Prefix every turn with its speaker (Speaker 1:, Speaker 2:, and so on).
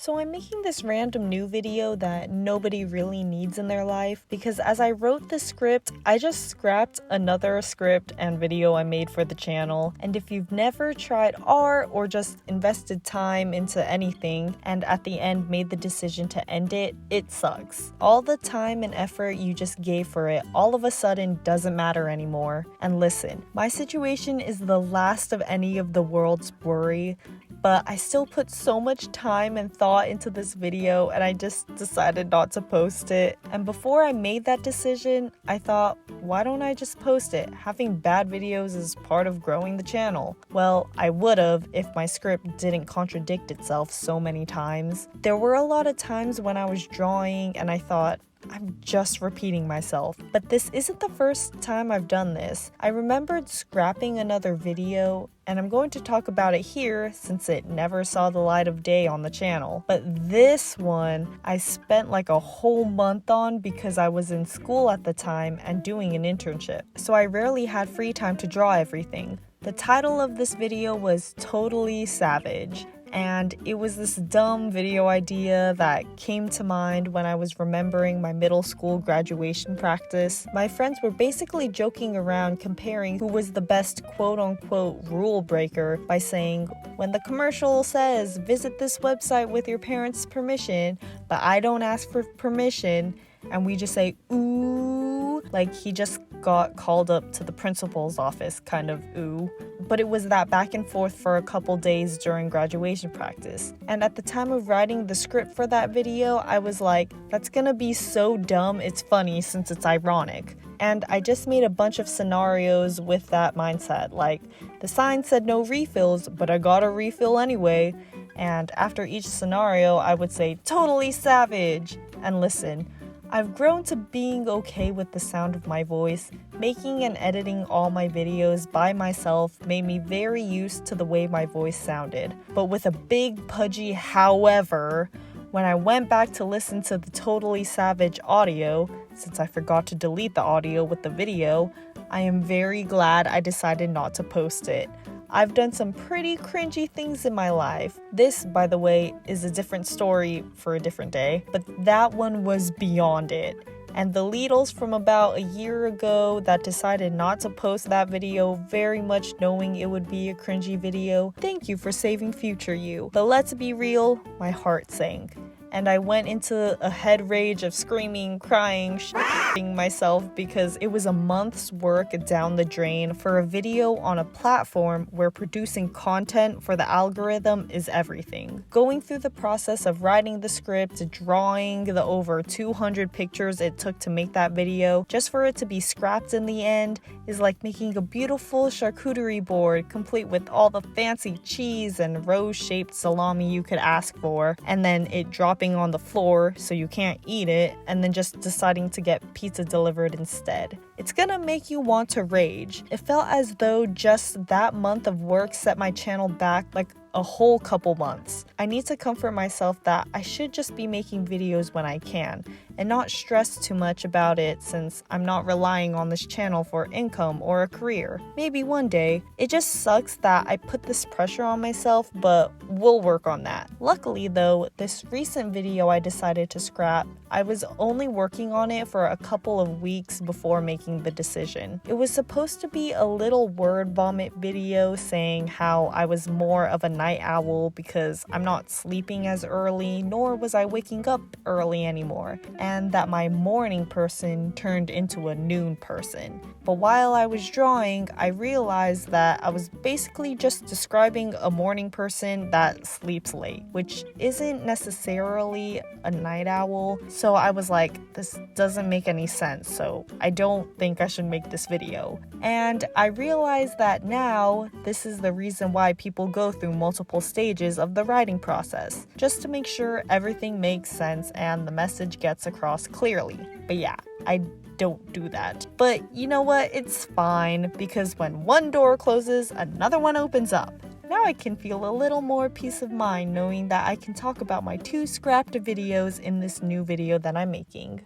Speaker 1: So I'm making this random new video that nobody really needs in their life because as I wrote this script, I just scrapped another script and video I made for the channel. And if you've never tried art or just invested time into anything and at the end made the decision to end it, it sucks. All the time and effort you just gave for it all of a sudden doesn't matter anymore. And listen, my situation is the last of any of the world's worry, but I still put so much time and thought into this video and I just decided not to post it. And before I made that decision, I thought, why don't I just post it? Having bad videos is part of growing the channel. Well, I would've if my script didn't contradict itself so many times. There were a lot of times when I was drawing and I thought, I'm just repeating myself. But this isn't the first time I've done this. I remembered scrapping another video, and I'm going to talk about it here since it never saw the light of day on the channel. But this one, I spent like a whole month on because I was in school at the time and doing an internship. So I rarely had free time to draw everything. The title of this video was Totally Savage. And it was this dumb video idea that came to mind when I was remembering my middle school graduation practice. My friends were basically joking around comparing who was the best quote-unquote rule breaker by saying, when the commercial says, visit this website with your parents' permission, but I don't ask for permission, and we just say, ooh, like he just got called up to the principal's office, kind of ooh. But it was that back and forth for a couple days during graduation practice. And at the time of writing the script for that video, I was like, that's gonna be so dumb, it's funny since it's ironic. And I just made a bunch of scenarios with that mindset, like the sign said no refills, but I got a refill anyway. And after each scenario, I would say, totally savage. And listen, I've grown to being okay with the sound of my voice. Making and editing all my videos by myself made me very used to the way my voice sounded. But with a big pudgy however, when I went back to listen to the Totally Savage audio, since I forgot to delete the audio with the video, I am very glad I decided not to post it. I've done some pretty cringy things in my life. This, by the way, is a different story for a different day, but that one was beyond it. And the Leedles from about a year ago that decided not to post that video, very much knowing it would be a cringy video, thank you for saving future you. But let's be real, my heart sank. And I went into a head rage of screaming, crying, shitting myself because it was a month's work down the drain for a video on a platform where producing content for the algorithm is everything. Going through the process of writing the script, drawing the over 200 pictures it took to make that video, just for it to be scrapped in the end, is like making a beautiful charcuterie board complete with all the fancy cheese and rose-shaped salami you could ask for, and then it dropping on the floor so you can't eat it, and then just deciding to get pizza delivered instead. It's gonna make you want to rage. It felt as though just that month of work set my channel back like a whole couple months. I need to comfort myself that I should just be making videos when I can and not stress too much about it since I'm not relying on this channel for income or a career. Maybe one day. It just sucks that I put this pressure on myself, but we'll work on that. Luckily though, this recent video I decided to scrap, I was only working on it for a couple of weeks before making the decision. It was supposed to be a little word vomit video saying how I was more of a night owl because I'm not sleeping as early, nor was I waking up early anymore, and that my morning person turned into a noon person. But while I was drawing, I realized that I was basically just describing a morning person that sleeps late, which isn't necessarily a night owl. So I was like, this doesn't make any sense, so I don't think I should make this video. And I realized that now this is the reason why people go through multiple stages of the writing process, just to make sure everything makes sense and the message gets across clearly. But yeah, I don't do that. But you know what? It's fine, because when one door closes, another one opens up. Now I can feel a little more peace of mind knowing that I can talk about my 2 scrapped videos in this new video that I'm making.